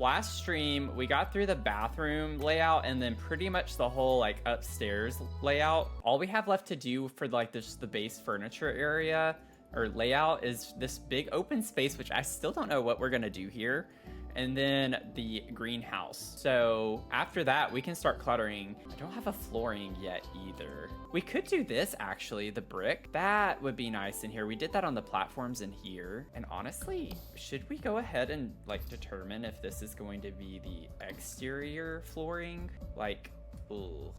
last stream, we got through the bathroom layout and then pretty much the whole like upstairs layout. All we have left to do for like the base furniture area or layout is this big open space, which I still don't know what we're gonna do here. And then the greenhouse. So after that, we can start cluttering. I don't have a flooring yet either. We could do this actually, the brick. That would be nice in here. We did that on the platforms in here. And honestly, should we go ahead and like determine if this is going to be the exterior flooring? Like, ooh,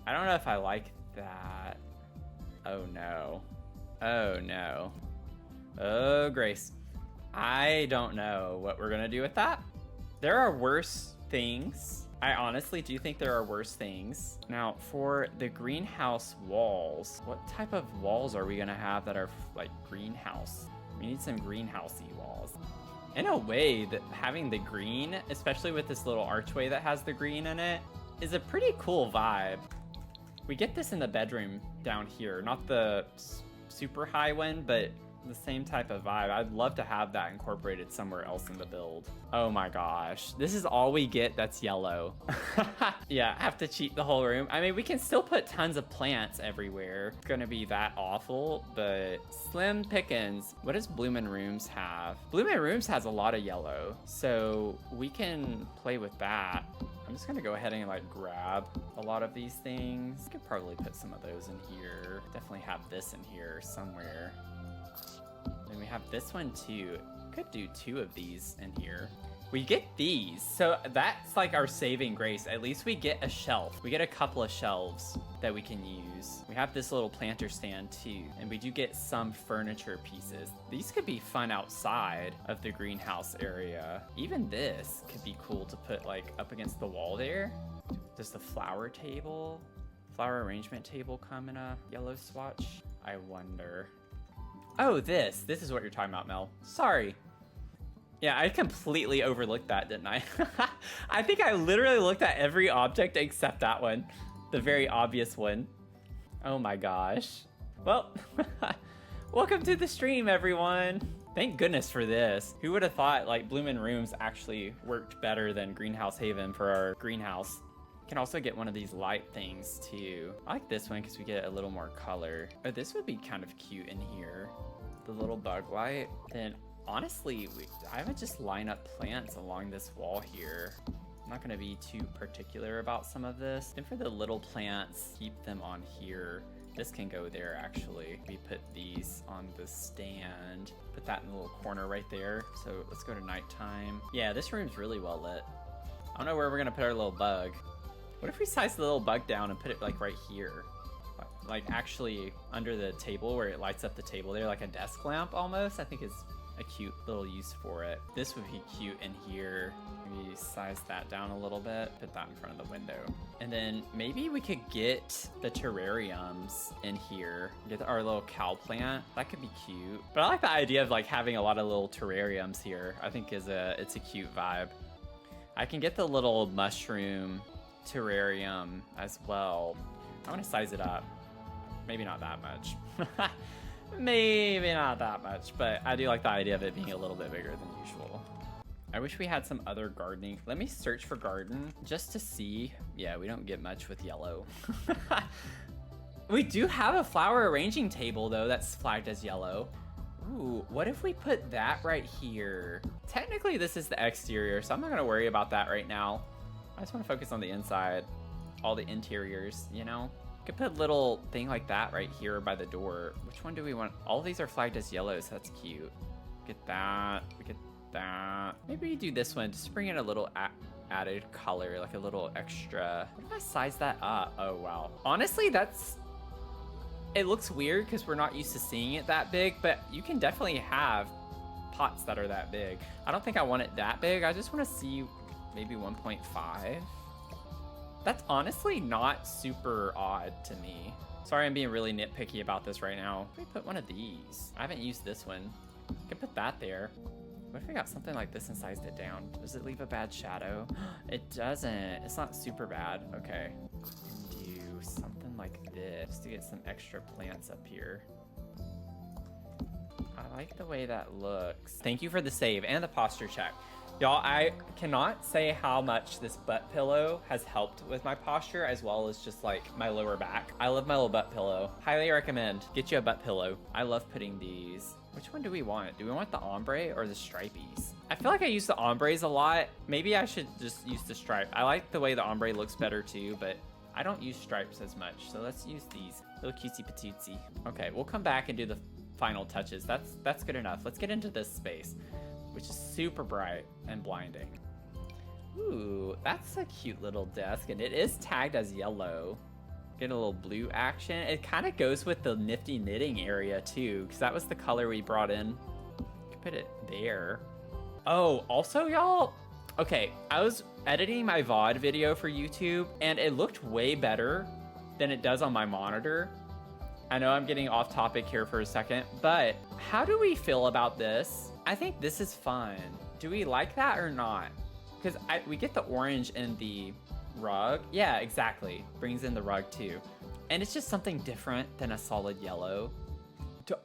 I don't know if I like that. Oh no. Oh no. Oh, Grace. I don't know what we're gonna do with that. There are worse things. I honestly do think there are worse things. Now, for the greenhouse walls, what type of walls are we gonna have that are like greenhouse? We need some greenhousey walls. In a way, that having the green, especially with this little archway that has the green in it, is a pretty cool vibe. We get this in the bedroom down here, not the super high one, but the same type of vibe. I'd love to have that incorporated somewhere else in the build. Oh my gosh, this is all we get that's yellow. Yeah, I have to cheat the whole room. I mean, we can still put tons of plants everywhere. It's gonna be that awful, but slim pickings. What does Bloomin' Rooms have? Bloomin' Rooms has a lot of yellow, so we can play with that. I'm just gonna go ahead and like grab a lot of these things. I could probably put some of those in here. Definitely have this in here somewhere. And we have this one too. Could do 2 of these in here. We get these, so that's like our saving grace. At least we get a shelf. We get a couple of shelves that we can use. We have this little planter stand too, and we do get some furniture pieces. These could be fun outside of the greenhouse area. Even this could be cool to put like up against the wall there. Does the flower arrangement table come in a yellow swatch? I wonder. Oh, this is what you're talking about, Mel. Sorry. Yeah, I completely overlooked that, didn't I? I think I literally looked at every object except that one. The very obvious one. Oh my gosh. Well, welcome to the stream, everyone. Thank goodness for this. Who would have thought like Bloomin' Rooms actually worked better than Greenhouse Haven for our greenhouse? Can also get one of these light things too. I like this one because we get a little more color. Oh, this would be kind of cute in here. The little bug light. Then honestly, I would just line up plants along this wall here. I'm not gonna be too particular about some of this. And for the little plants, keep them on here. This can go there actually. We put these on the stand. Put that in the little corner right there. So let's go to nighttime. Yeah, this room's really well lit. I don't know where we're gonna put our little bug. What if we size the little bug down and put it like right here? Like actually under the table where it lights up the table there, like a desk lamp almost. I think is a cute little use for it. This would be cute in here. Maybe size that down a little bit, put that in front of the window. And then maybe we could get the terrariums in here. Get our little cow plant. That could be cute. But I like the idea of like having a lot of little terrariums here. I think it's a cute vibe. I can get the little mushroom terrarium as well. I want to size it up. Maybe not that much. Maybe not that much, but I do like the idea of it being a little bit bigger than usual. I wish we had some other gardening. Let me search for garden just to see. Yeah, we don't get much with yellow. We do have a flower arranging table though that's flagged as yellow. Ooh, what if we put that right here? Technically this is the exterior, so I'm not gonna worry about that right now. I just want to focus on the inside, all the interiors, you know? Could put a little thing like that right here by the door. Which one do we want? All of these are flagged as yellow, so that's cute. Get that, we get that. Maybe we do this one, just bring in a little added color, like a little extra. What if I size that up? Oh, wow. Honestly, it looks weird because we're not used to seeing it that big, but you can definitely have pots that are that big. I don't think I want it that big. I just want to see maybe 1.5. That's honestly not super odd to me. Sorry, I'm being really nitpicky about this right now. Let me put one of these. I haven't used this one. I can put that there. What if we got something like this and sized it down? Does it leave a bad shadow? It doesn't. It's not super bad. Okay. Do something like this to get some extra plants up here. I like the way that looks. Thank you for the save and the posture check. Y'all, I cannot say how much this butt pillow has helped with my posture as well as just like my lower back. I love my little butt pillow. Highly recommend. Get you a butt pillow. I love putting these. Which one do we want? Do we want the ombre or the stripies? I feel like I use the ombres a lot. Maybe I should just use the stripe. I like the way the ombre looks better too, but I don't use stripes as much. So let's use these. Little cutesy patootsy. Okay, we'll come back and do the final touches. That's good enough. Let's get into this space, which is super bright and blinding. Ooh, that's a cute little desk, and it is tagged as yellow. Get a little blue action. It kind of goes with the nifty knitting area too, because that was the color we brought in. You can put it there. Oh, also y'all, okay, I was editing my VOD video for YouTube, and it looked way better than it does on my monitor. I know I'm getting off topic here for a second, but how do we feel about this? I think this is fun. Do we like that or not? Because we get the orange in the rug. Yeah, exactly. Brings in the rug too. And it's just something different than a solid yellow.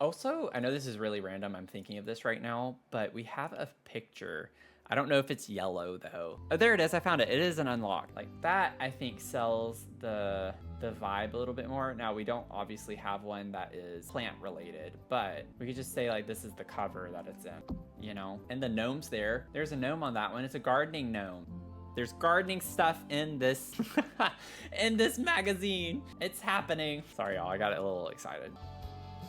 Also, I know this is really random. I'm thinking of this right now, but we have a picture. I don't know if it's yellow though. Oh, there it is. I found it. It is an unlock. Like that, I think sells the vibe a little bit more. Now, we don't obviously have one that is plant related, but we could just say like this is the cover that it's in, you know? And the gnome's there. There's a gnome on that one. It's a gardening gnome. There's gardening stuff in this in this magazine. It's happening. Sorry, y'all. I got a little excited.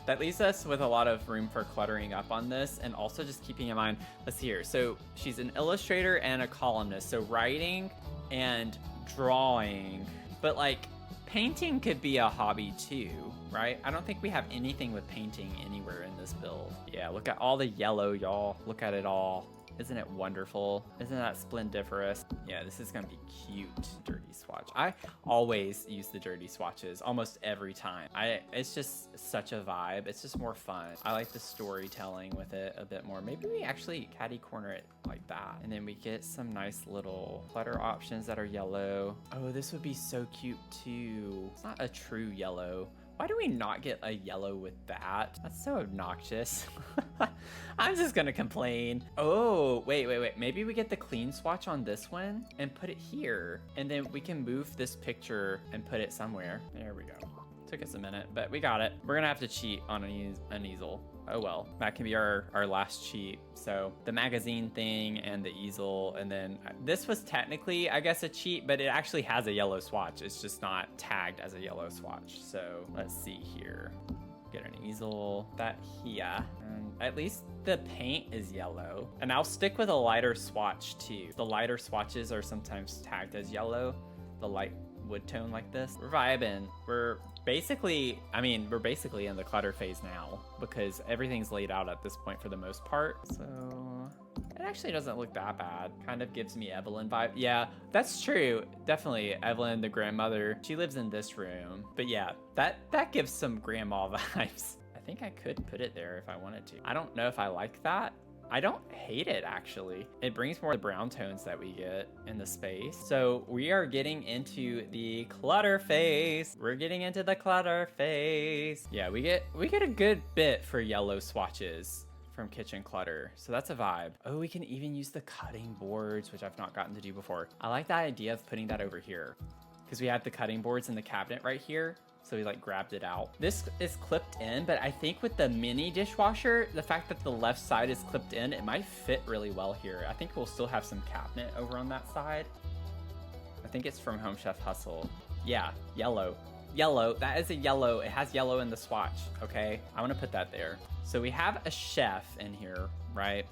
That leaves us with a lot of room for cluttering up on this, and also just keeping in mind, let's see here. So she's an illustrator and a columnist. So writing and drawing, but like painting could be a hobby too, right? I don't think we have anything with painting anywhere in this build. Yeah, look at all the yellow, y'all. Look at it all. Isn't it wonderful? Isn't that splendiferous? Yeah, this is gonna be cute. Dirty swatch. I always use the dirty swatches almost every time. It's just such a vibe. It's just more fun. I like the storytelling with it a bit more. Maybe we actually catty corner it like that. And then we get some nice little clutter options that are yellow. Oh, this would be so cute too. It's not a true yellow. Why do we not get a yellow with that? That's so obnoxious. I'm just gonna complain. Oh, wait. Maybe we get the clean swatch on this one and put it here. And then we can move this picture and put it somewhere. There we go. Took us a minute, but we got it. We're gonna have to cheat on an easel. Oh well, that can be our last cheat. So the magazine thing and the easel, and then this was technically, I guess, a cheat, but it actually has a yellow swatch. It's just not tagged as a yellow swatch. So let's see here. Get an easel, that here. And at least the paint is yellow. And I'll stick with a lighter swatch too. The lighter swatches are sometimes tagged as yellow. The light wood tone like this. We're vibing. We're basically in the clutter phase now because everything's laid out at this point for the most part. So it actually doesn't look that bad. Kind of gives me Evelyn vibe. Yeah, that's true. Definitely Evelyn, the grandmother. She lives in this room. But yeah, that gives some grandma vibes. I think I could put it there if I wanted to. I don't know if I like that. I don't hate it, actually. It brings more of the brown tones that we get in the space. So we are getting into the clutter phase. We're getting into the clutter phase. Yeah, we get a good bit for yellow swatches from kitchen clutter. So that's a vibe. Oh, we can even use the cutting boards, which I've not gotten to do before. I like that idea of putting that over here because we have the cutting boards in the cabinet right here. So we like grabbed it out. This is clipped in, but I think with the mini dishwasher, the fact that the left side is clipped in, it might fit really well here. I think we'll still have some cabinet over on that side. I think it's from Home Chef Hustle. Yeah, yellow. Yellow, that is a yellow. It has yellow in the swatch, okay? I wanna put that there. So we have a chef in here, right?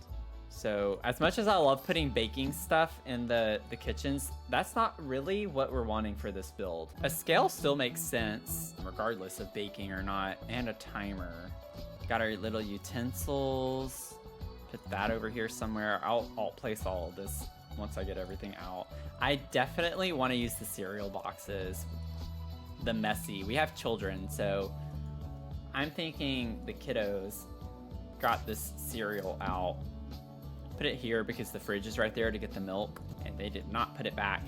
So as much as I love putting baking stuff in the kitchens, that's not really what we're wanting for this build. A scale still makes sense, regardless of baking or not, and a timer. Got our little utensils. Put that over here somewhere. I'll place all of this once I get everything out. I definitely want to use the cereal boxes. The messy. We have children, so I'm thinking the kiddos got this cereal out. Put it here because the fridge is right there to get the milk, and they did not put it back.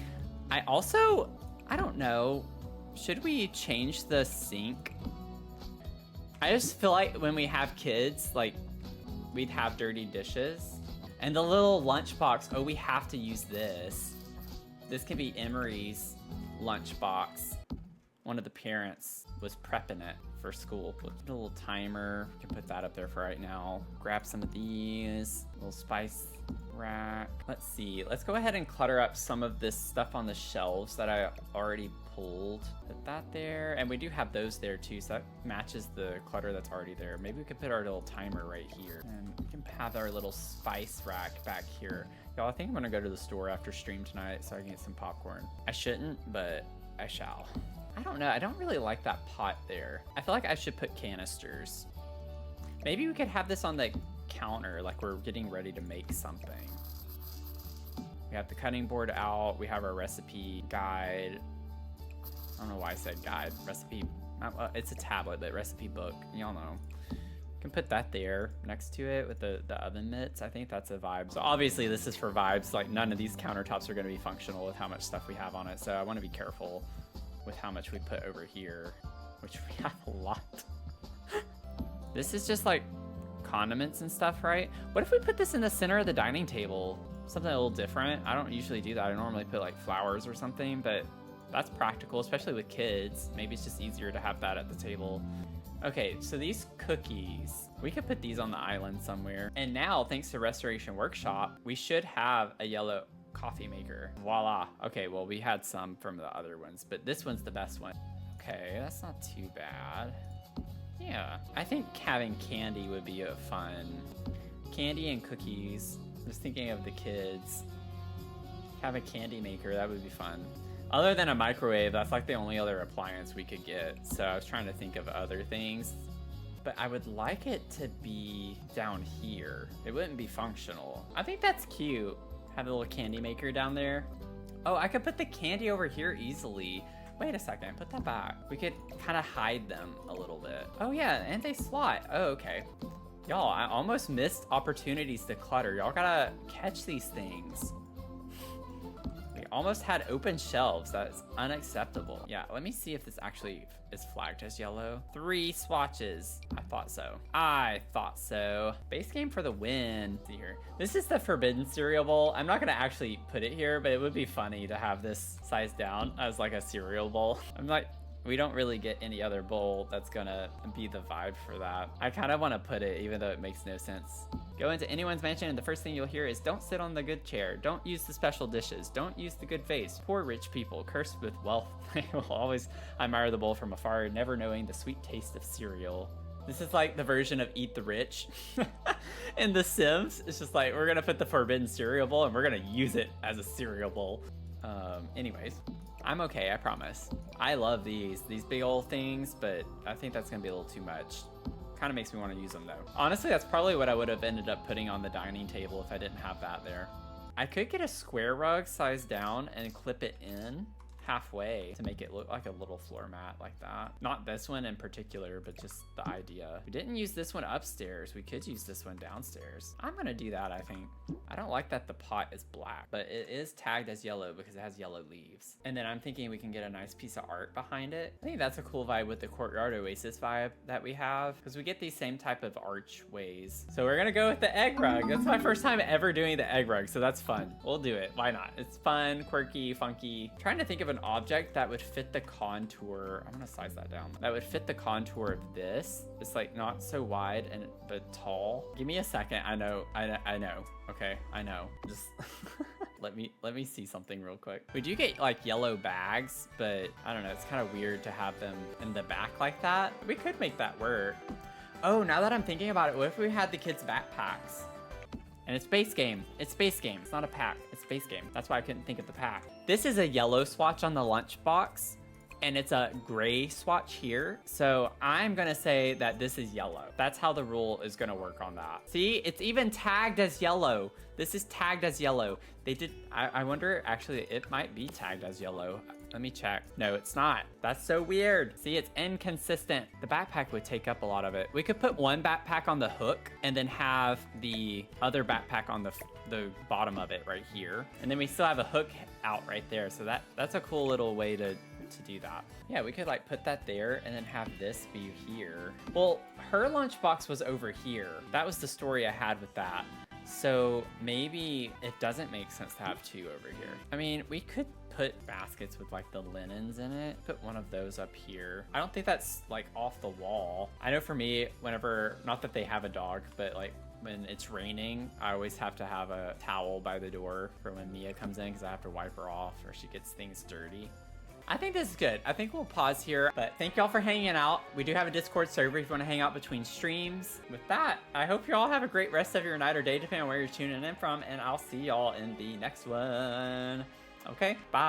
I don't know, should we change the sink? I just feel like when we have kids, like, we'd have dirty dishes, And the little lunchbox. Oh, we have to use this. This can be Emery's lunchbox. One of the parents was prepping it for school. Put a little timer. We can put that up there for right now. Grab some of these. Little spice rack. Let's see. Let's go ahead and clutter up some of this stuff on the shelves that I already pulled. Put that there. And we do have those there too, so that matches the clutter that's already there. Maybe we could put our little timer right here. And we can have our little spice rack back here. Y'all, I think I'm gonna go to the store after stream tonight so I can get some popcorn. I shouldn't, but I shall. I don't know. I don't really like that pot there. I feel like I should put canisters. Maybe we could have this on the counter, like we're getting ready to make something. We have the cutting board out. We have our recipe guide. I don't know why I said guide. Recipe. It's a tablet, but recipe book. Y'all know. Can put that there next to it with the oven mitts. I think that's a vibe. So obviously this is for vibes. Like none of these countertops are going to be functional with how much stuff we have on it. So I want to be careful with how much we put over here, which we have a lot. This is just like condiments and stuff, right? What if we put this in the center of the dining table? Something a little different. I don't usually do that. I normally put like flowers or something, but that's practical, especially with kids. Maybe it's just easier to have that at the table. Okay, so these cookies, we could put these on the island somewhere. And now, thanks to Restoration Workshop, we should have a yellow coffee maker. Voila. Okay, well, we had some from the other ones, but this one's the best one. Okay, that's not too bad. Yeah, I think having candy would be a fun. Candy and cookies. Just thinking of the kids. Have a candy maker, that would be fun. Other than a microwave, that's like the only other appliance we could get. So I was trying to think of other things. But I would like it to be down here. It wouldn't be functional. I think that's cute. Have a little candy maker down there. Oh, I could put the candy over here easily. Wait a second, put that back. We could kind of hide them a little bit. Oh yeah, and they slot. Oh, okay. Y'all, I almost missed opportunities to clutter. Y'all gotta catch these things. We almost had open shelves. That's unacceptable. Yeah, let me see if this actually is flagged as yellow. 3 swatches. I thought so. I thought so. Base game for the win. Let's see here. This is the Forbidden cereal bowl. I'm not gonna actually put it here, but it would be funny to have this sized down as like a cereal bowl. I'm like, we don't really get any other bowl that's gonna be the vibe for that. I kind of want to put it, even though it makes no sense. Go into anyone's mansion and the first thing you'll hear is, don't sit on the good chair, don't use the special dishes, don't use the good face. Poor rich people, cursed with wealth, they will always admire the bowl from afar, never knowing the sweet taste of cereal. This is like the version of Eat the Rich in The Sims. It's just like, we're gonna put the Forbidden cereal bowl and we're gonna use it as a cereal bowl. Anyways. I'm okay, I promise. I love these big old things, but I think that's gonna be a little too much. Kind of makes me want to use them though. Honestly, that's probably what I would have ended up putting on the dining table if I didn't have that there. I could get a square rug sized down and clip it in halfway to make it look like a little floor mat like that. Not this one in particular, but just the idea. We didn't use this one upstairs. We could use this one downstairs. I'm gonna do that, I think. I don't like that the pot is black, but it is tagged as yellow because it has yellow leaves. And then I'm thinking we can get a nice piece of art behind it. I think that's a cool vibe with the Courtyard Oasis vibe that we have, because we get these same type of archways. So we're gonna go with the egg rug. That's my first time ever doing the egg rug, so that's fun. We'll do it. Why not? It's fun, quirky, funky. I'm trying to think of an object that would fit the contour. I'm gonna size that down. That would fit the contour of this. It's like not so wide and but tall. Give me a second. I know. Okay, I know. Just let me see something real quick. We do get like yellow bags, but I don't know. It's kind of weird to have them in the back like that. We could make that work. Oh, now that I'm thinking about it, what if we had the kids' backpacks? And it's base game. It's base game. It's not a pack. It's base game. That's why I couldn't think of the pack. This is a yellow swatch on the lunchbox, and it's a gray swatch here. So I'm gonna say that this is yellow. That's how the rule is gonna work on that. See, it's even tagged as yellow. This is tagged as yellow. They did, I wonder, actually, it might be tagged as yellow. Let me check. No, it's not. That's so weird. See, it's inconsistent. The backpack would take up a lot of it. We could put one backpack on the hook and then have the other backpack on the bottom of it right here. And then we still have a hook out right there. So that's a cool little way to do that. Yeah, we could like put that there and then have this be here. Well, her lunchbox was over here. That was the story I had with that. So maybe it doesn't make sense to have 2 over here. I mean, we could put baskets with like the linens in it. Put one of those up here. I don't think that's like off the wall. I know for me, whenever, not that they have a dog, but like when it's raining, I always have to have a towel by the door for when Mia comes in because I have to wipe her off or she gets things dirty. I think this is good. I think we'll pause here, but thank y'all for hanging out. We do have a Discord server if you want to hang out between streams. With that, I hope you all have a great rest of your night or day, depending on where you're tuning in from, and I'll see y'all in the next one. Okay, bye.